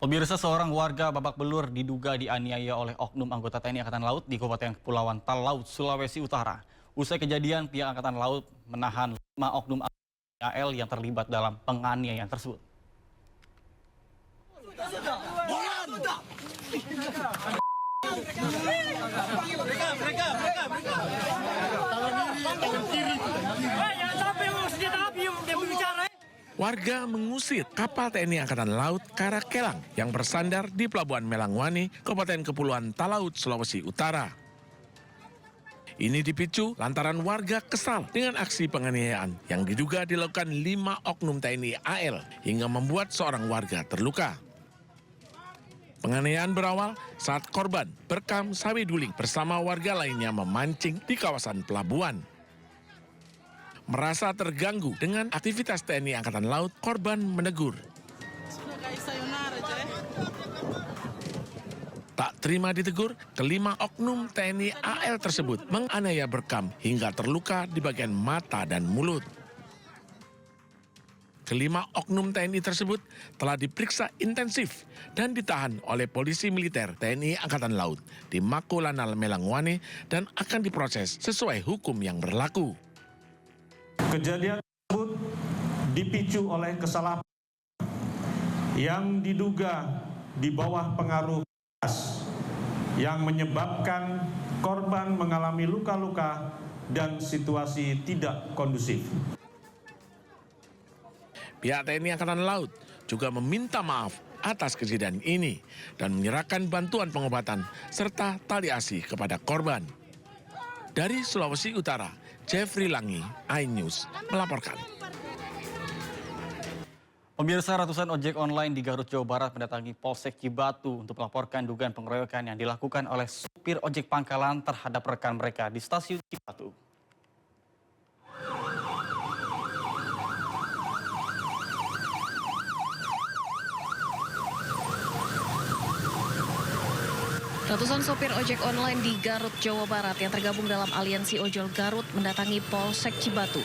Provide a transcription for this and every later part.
Pemirsa, seorang warga babak belur diduga dianiaya oleh oknum anggota TNI Angkatan Laut di Kabupaten Kepulauan Talaut, Sulawesi Utara. Usai kejadian, pihak Angkatan Laut menahan 5 oknum AL yang terlibat dalam penganiayaan tersebut. Warga mengusir kapal TNI Angkatan Laut Karakelang yang bersandar di Pelabuhan Melangwani, Kabupaten Kepulauan Talaut, Sulawesi Utara. Ini dipicu lantaran warga kesal dengan aksi penganiayaan yang diduga dilakukan 5 oknum TNI AL hingga membuat seorang warga terluka. Penganiayaan berawal saat korban berekam sawi duling bersama warga lainnya memancing di kawasan pelabuhan. Merasa terganggu dengan aktivitas TNI Angkatan Laut, korban menegur. Tak terima ditegur, kelima oknum TNI AL tersebut menganiaya berekam hingga terluka di bagian mata dan mulut. Kelima oknum TNI tersebut telah diperiksa intensif dan ditahan oleh polisi militer TNI Angkatan Laut di Makolanal Melangwani dan akan diproses sesuai hukum yang berlaku. Kejadian tersebut dipicu oleh kesalahan yang diduga di bawah pengaruh gas yang menyebabkan korban mengalami luka-luka dan situasi tidak kondusif. Pihak TNI Angkatan Laut juga meminta maaf atas kejadian ini dan menyerahkan bantuan pengobatan serta tali asi kepada korban. Dari Sulawesi Utara, Jeffrey Langi, iNews melaporkan. Pemirsa, ratusan ojek online di Garut, Jawa Barat mendatangi Polsek Cibatu untuk melaporkan dugaan pengeroyokan yang dilakukan oleh supir ojek pangkalan terhadap rekan mereka di stasiun Cibatu. Ratusan sopir ojek online di Garut, Jawa Barat yang tergabung dalam aliansi ojol Garut mendatangi Polsek Cibatu.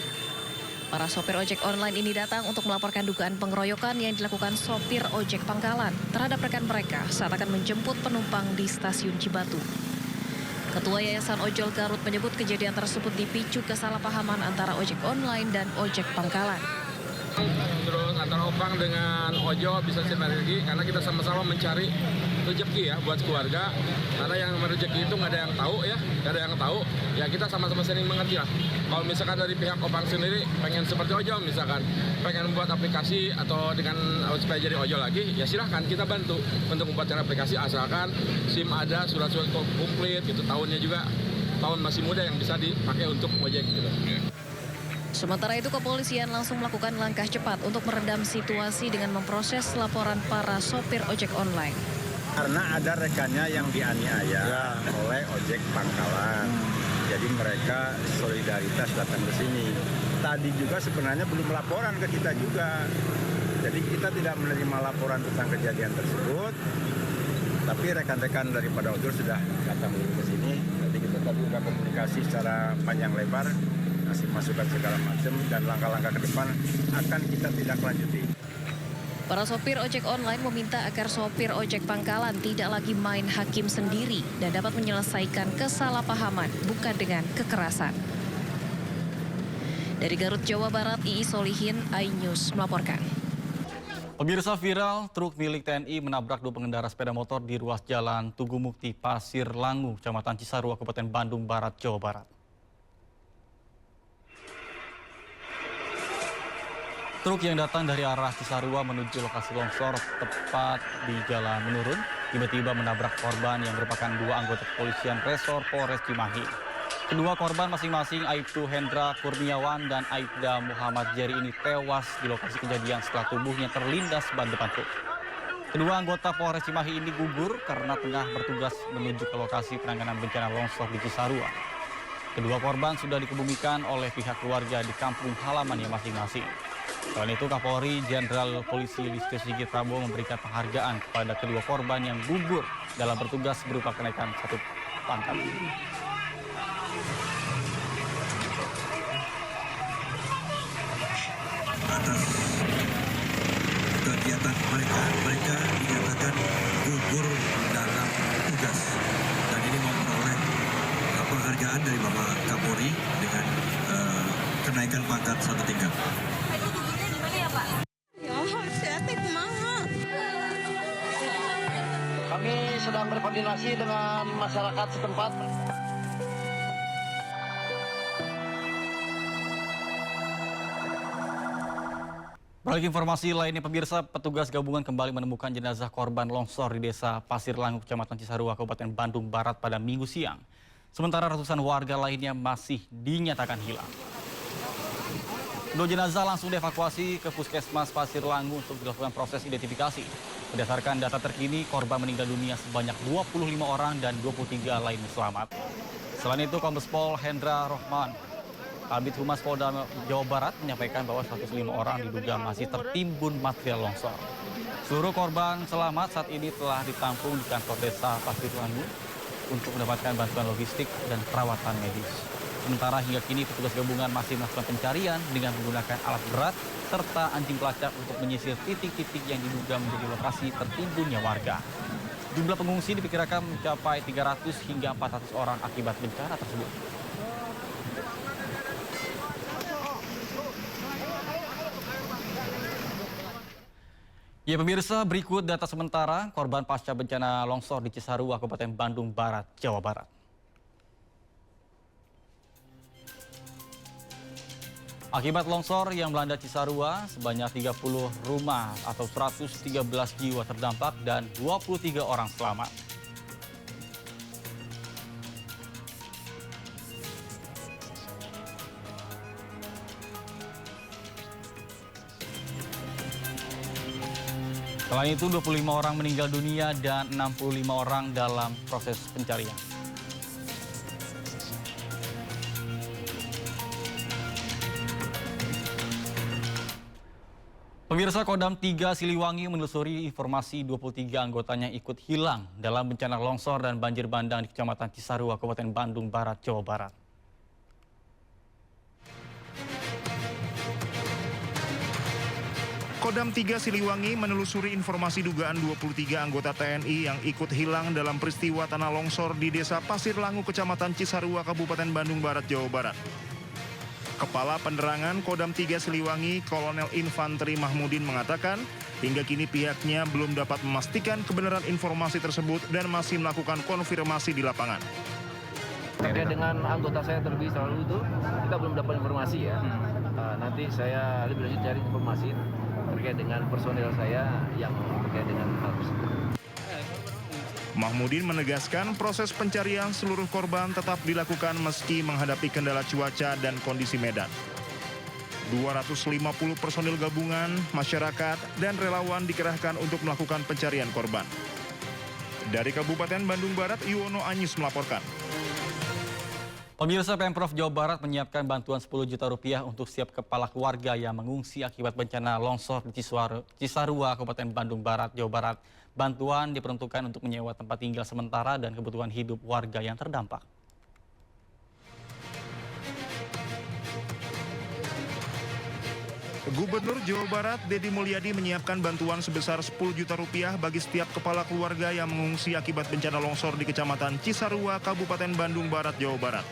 Para sopir ojek online ini datang untuk melaporkan dugaan pengeroyokan yang dilakukan sopir ojek pangkalan terhadap rekan mereka saat akan menjemput penumpang di stasiun Cibatu. Ketua Yayasan Ojol Garut menyebut kejadian tersebut dipicu kesalahpahaman antara ojek online dan ojek pangkalan. Terus antara opang dengan ojol bisa sinergi karena kita sama-sama mencari rezeki ya buat keluarga. Karena yang rezeki itu nggak ada yang tahu ya, nggak ada yang tahu. Ya kita sama-sama sering mengerti lah. Kalau misalkan dari pihak opang sendiri pengen seperti ojol, misalkan pengen membuat aplikasi atau dengan supaya jadi ojol lagi, ya silahkan kita bantu untuk membuatkan aplikasi asalkan SIM ada, surat-surat komplit, gitu tahunnya juga tahun masih muda yang bisa dipakai untuk ojek gitu. Sementara itu, kepolisian langsung melakukan langkah cepat untuk meredam situasi dengan memproses laporan para sopir ojek online. Karena ada rekannya yang dianiaya oleh ojek pangkalan. Jadi mereka solidaritas datang ke sini. Tadi juga sebenarnya belum laporan ke kita juga. Jadi kita tidak menerima laporan tentang kejadian tersebut. Tapi rekan-rekan daripada ojol sudah datang ke sini. Jadi kita tadi sudah komunikasi secara panjang lebar, kasih masukan segala macam, dan langkah-langkah ke depan akan kita tidak lanjuti. Para sopir ojek online meminta agar sopir ojek pangkalan tidak lagi main hakim sendiri dan dapat menyelesaikan kesalahpahaman bukan dengan kekerasan. Dari Garut, Jawa Barat, Ii Solihin, iNews melaporkan. Pemirsa, viral truk milik TNI menabrak 2 pengendara sepeda motor di ruas jalan Tugu Mukti, Pasir Langu, Kecamatan Cisarua, Kabupaten Bandung Barat, Jawa Barat. Truk yang datang dari arah Cisarua menuju lokasi longsor tepat di jalan menurun, tiba-tiba menabrak korban yang merupakan 2 anggota kepolisian Resor Polres Cimahi. Kedua korban masing-masing Aibtu Hendra Kurniawan dan Aibda Muhammad Jeri ini tewas di lokasi kejadian setelah tubuhnya terlindas ban depan truk. Kedua anggota Polres Cimahi ini gugur karena tengah bertugas menuju ke lokasi penanganan bencana longsor di Cisarua. Kedua korban sudah dikebumikan oleh pihak keluarga di kampung halamannya masing-masing. Selain itu, Kapolri Jenderal Polisi Listio Sigit Prabowo memberikan penghargaan kepada kedua korban yang gugur dalam bertugas berupa kenaikan 1 pangkat. Atas kegiatan mereka dinyatakan pangkat 1 tingkat. Kami sedang berkoordinasi dengan masyarakat setempat. Beralih informasi lainnya, pemirsa, petugas gabungan kembali menemukan jenazah korban longsor di Desa Pasir Langu, Kecamatan Cisarua, Kabupaten Bandung Barat pada Minggu siang. Sementara ratusan warga lainnya masih dinyatakan hilang. Kedua jenazah langsung dievakuasi ke Puskesmas Pasir Langu untuk dilakukan proses identifikasi. Berdasarkan data terkini, korban meninggal dunia sebanyak 25 orang dan 23 lainnya selamat. Selain itu, Kombes Pol Hendra Rohman, Kabid Humas Polda Jawa Barat menyampaikan bahwa 105 orang diduga masih tertimbun material longsor. Seluruh korban selamat saat ini telah ditampung di kantor desa Pasir Langu untuk mendapatkan bantuan logistik dan perawatan medis. Sementara hingga kini petugas gabungan masih melakukan pencarian dengan menggunakan alat berat serta anjing pelacak untuk menyisir titik-titik yang diduga menjadi lokasi tertimbunnya warga. Jumlah pengungsi diperkirakan mencapai 300 hingga 400 orang akibat bencana tersebut. Ya pemirsa, berikut data sementara korban pasca bencana longsor di Cisarua, Kabupaten Bandung Barat, Jawa Barat. Akibat longsor yang melanda Cisarua, sebanyak 30 rumah atau 113 jiwa terdampak dan 23 orang selamat. Selain itu, 25 orang meninggal dunia dan 65 orang dalam proses pencarian. Pemirsa, Kodam 3 Siliwangi menelusuri informasi 23 anggotanya ikut hilang dalam bencana longsor dan banjir bandang di Kecamatan Cisarua, Kabupaten Bandung Barat, Jawa Barat. Kodam 3 Siliwangi menelusuri informasi dugaan 23 anggota TNI yang ikut hilang dalam peristiwa tanah longsor di Desa Pasir Langu, Kecamatan Cisarua, Kabupaten Bandung Barat, Jawa Barat. Kepala Penerangan Kodam 3 Siliwangi, Kolonel Infanteri Mahmudin mengatakan, hingga kini pihaknya belum dapat memastikan kebenaran informasi tersebut dan masih melakukan konfirmasi di lapangan. Terkait dengan anggota saya terlebih dahulu itu, kita belum dapat informasi ya. Nanti saya lebih lanjut cari informasi terkait dengan personel saya yang terkait dengan hal tersebut. Mahmudin menegaskan proses pencarian seluruh korban tetap dilakukan meski menghadapi kendala cuaca dan kondisi medan. 250 personil gabungan, masyarakat, dan relawan dikerahkan untuk melakukan pencarian korban. Dari Kabupaten Bandung Barat, Yuwono Anyis melaporkan. Pemirsa, Pemprov Jawa Barat menyiapkan bantuan 10 juta rupiah untuk setiap kepala keluarga yang mengungsi akibat bencana longsor di Cisarua, Kabupaten Bandung Barat, Jawa Barat. Bantuan diperuntukkan untuk menyewa tempat tinggal sementara dan kebutuhan hidup warga yang terdampak. Gubernur Jawa Barat, Deddy Mulyadi menyiapkan bantuan sebesar 10 juta rupiah bagi setiap kepala keluarga yang mengungsi akibat bencana longsor di Kecamatan Cisarua, Kabupaten Bandung Barat, Jawa Barat.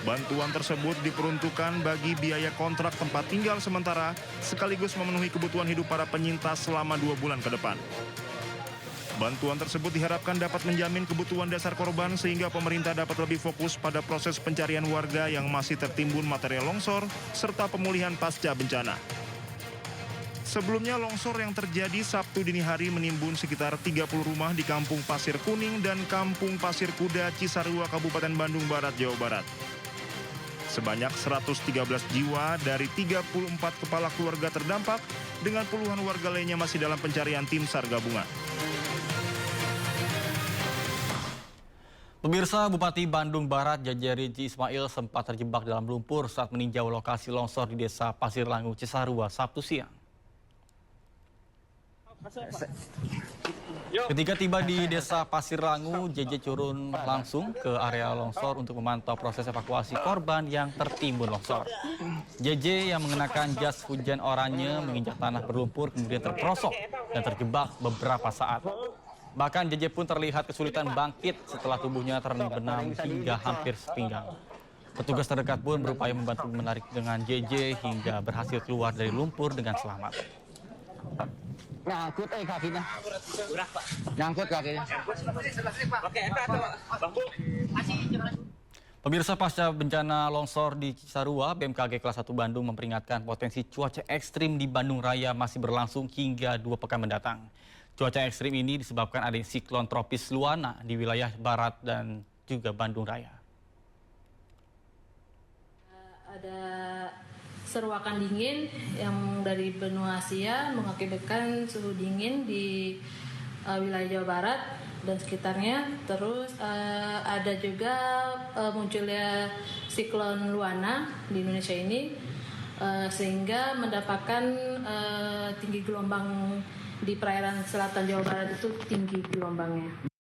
Bantuan tersebut diperuntukkan bagi biaya kontrak tempat tinggal sementara sekaligus memenuhi kebutuhan hidup para penyintas selama 2 bulan ke depan. Bantuan tersebut diharapkan dapat menjamin kebutuhan dasar korban sehingga pemerintah dapat lebih fokus pada proses pencarian warga yang masih tertimbun material longsor serta pemulihan pasca bencana. Sebelumnya longsor yang terjadi Sabtu dini hari menimbun sekitar 30 rumah di Kampung Pasir Kuning dan Kampung Pasir Kuda, Cisarua, Kabupaten Bandung Barat, Jawa Barat. Sebanyak 113 jiwa dari 34 kepala keluarga terdampak dengan puluhan warga lainnya masih dalam pencarian tim SAR gabungan. Pemirsa, Bupati Bandung Barat Jaja Rinci Ismail sempat terjebak dalam lumpur saat meninjau lokasi longsor di Desa Pasir Langu, Cisarua, Sabtu siang. Ketika tiba di Desa Pasir Langu, JJ turun langsung ke area longsor untuk memantau proses evakuasi korban yang tertimbun longsor. JJ yang mengenakan jas hujan oranye menginjak tanah berlumpur kemudian terperosok dan terjebak beberapa saat. Bahkan JJ pun terlihat kesulitan bangkit setelah tubuhnya terendam hingga hampir sepinggang. Petugas terdekat pun berupaya membantu menarik dengan JJ hingga berhasil keluar dari lumpur dengan selamat. Nyangkut kakinya. Nyangkut kakinya. Pemirsa, pasca bencana longsor di Cisarua, BMKG kelas 1 Bandung memperingatkan potensi cuaca ekstrim di Bandung Raya masih berlangsung hingga 2 pekan mendatang. Cuaca ekstrim ini disebabkan adanya siklon tropis Luana di wilayah barat dan juga Bandung Raya. Ada seruakan dingin yang dari benua Asia mengakibatkan suhu dingin di wilayah Jawa Barat dan sekitarnya. Terus ada juga munculnya siklon Luana di Indonesia ini sehingga mendapatkan tinggi gelombang di perairan selatan Jawa Barat itu tinggi gelombangnya.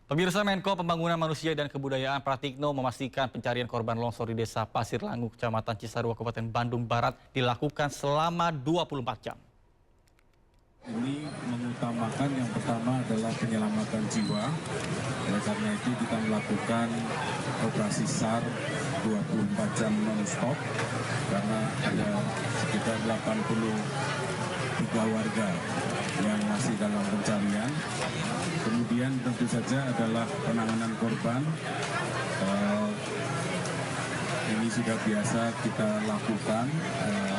Pemirsa, Menko Pembangunan Manusia dan Kebudayaan Pratikno memastikan pencarian korban longsor di Desa Pasir Langu, Kecamatan Cisarua, Kabupaten Bandung Barat dilakukan selama 24 jam. Ini mengutamakan yang pertama adalah penyelamatan jiwa. Oleh karena itu kita melakukan operasi SAR 24 jam non-stop karena ada sekitar 83 warga yang masih dalam pencarian. Kemudian tentu saja adalah penanganan korban. Ini sudah biasa kita lakukan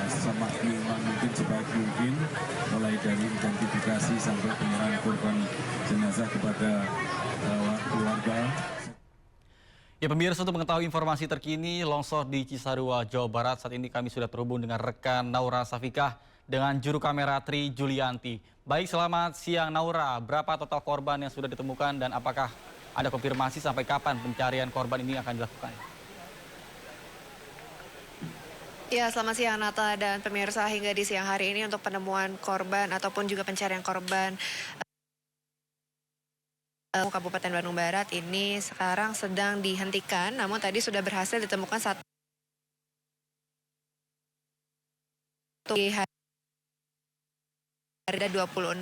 semaksimal mungkin sebaik mungkin, mulai dari identifikasi sampai penyerahan korban jenazah kepada keluarga. Ya pemirsa, untuk mengetahui informasi terkini longsor di Cisarua, Jawa Barat, saat ini kami sudah terhubung dengan rekan Naura Safikah dengan juru kamera Tri Julianti. Baik, selamat siang Naura. Berapa total korban yang sudah ditemukan dan apakah ada konfirmasi sampai kapan pencarian korban ini akan dilakukan? Ya, selamat siang Nata dan pemirsa. Hingga di siang hari ini untuk penemuan korban ataupun juga pencarian korban Kabupaten Bandung Barat ini sekarang sedang dihentikan, namun tadi sudah berhasil ditemukan satu hari 26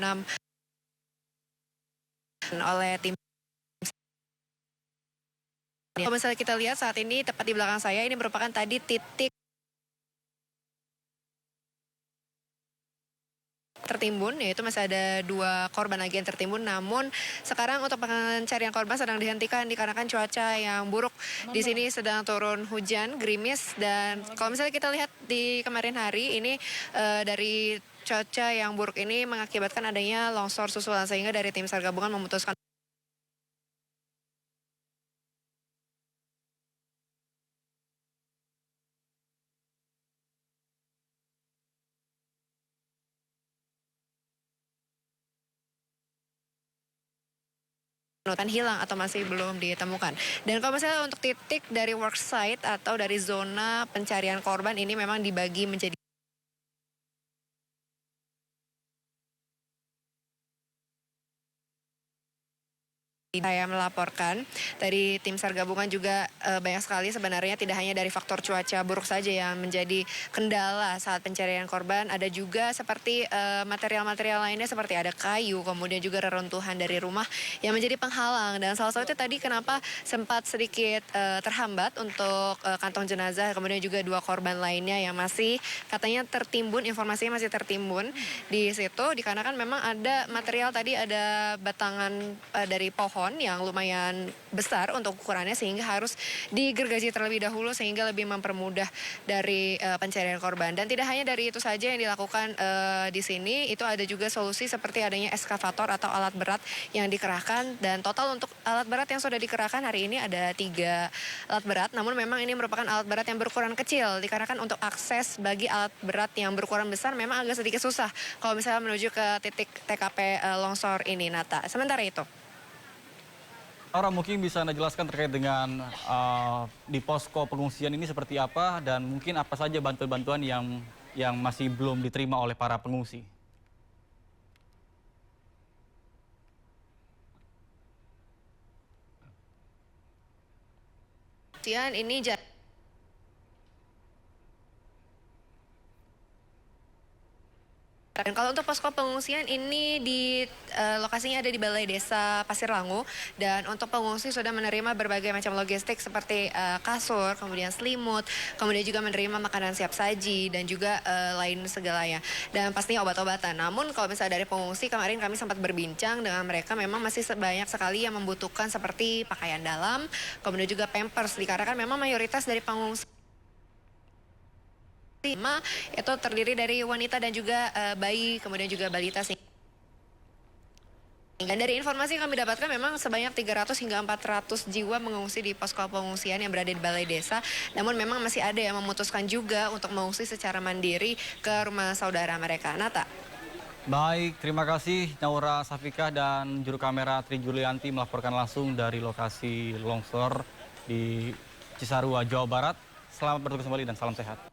oleh tim. Kalau misalnya kita lihat saat ini tepat di belakang saya ini merupakan tadi titik tertimbun, yaitu masih ada 2 korban lagi yang tertimbun, namun sekarang untuk pencarian korban sedang dihentikan dikarenakan cuaca yang buruk. Di sini sedang turun hujan, gerimis, dan kalau misalnya kita lihat di kemarin hari ini dari cuaca yang buruk ini mengakibatkan adanya longsor susulan, sehingga dari tim SAR gabungan memutuskan hilang atau masih belum ditemukan. Dan kalau misalnya untuk titik dari worksite atau dari zona pencarian korban ini memang dibagi menjadi saya melaporkan dari tim SAR gabungan juga banyak sekali sebenarnya, tidak hanya dari faktor cuaca buruk saja yang menjadi kendala saat pencarian korban, ada juga seperti material-material lainnya seperti ada kayu, kemudian juga reruntuhan dari rumah yang menjadi penghalang. Dan salah satu itu tadi kenapa sempat sedikit terhambat untuk kantong jenazah, kemudian juga 2 korban lainnya yang masih katanya tertimbun, informasinya masih tertimbun di situ, dikarenakan memang ada material tadi, ada batangan dari pohon yang lumayan besar untuk ukurannya sehingga harus digergaji terlebih dahulu sehingga lebih mempermudah dari pencarian korban. Dan tidak hanya dari itu saja yang dilakukan di sini, itu ada juga solusi seperti adanya eskavator atau alat berat yang dikerahkan, dan total untuk alat berat yang sudah dikerahkan hari ini ada 3 alat berat, namun memang ini merupakan alat berat yang berukuran kecil dikarenakan untuk akses bagi alat berat yang berukuran besar memang agak sedikit susah kalau misalnya menuju ke titik TKP longsor ini, Nata. Sementara itu. Laura, mungkin bisa Anda jelaskan terkait dengan di posko pengungsian ini seperti apa dan mungkin apa saja bantuan-bantuan yang masih belum diterima oleh para pengungsi? Ini Dan kalau untuk posko pengungsian ini lokasinya ada di Balai Desa Pasir Langu, dan untuk pengungsi sudah menerima berbagai macam logistik seperti kasur, kemudian selimut, kemudian juga menerima makanan siap saji dan juga lain segalanya. Dan pastinya obat-obatan. Namun kalau misalnya dari pengungsi, kemarin kami sempat berbincang dengan mereka, memang masih banyak sekali yang membutuhkan seperti pakaian dalam, kemudian juga pampers, dikarenakan memang mayoritas dari pengungsi itu terdiri dari wanita dan juga bayi, kemudian juga balita. Dan dari informasi yang kami dapatkan memang sebanyak 300 hingga 400 jiwa mengungsi di posko pengungsian yang berada di Balai Desa. Namun memang masih ada yang memutuskan juga untuk mengungsi secara mandiri ke rumah saudara mereka. Nata. Baik, terima kasih Naura Safikah dan juru kamera Tri Julianti melaporkan langsung dari lokasi longsor di Cisarua, Jawa Barat. Selamat bertugas kembali dan salam sehat.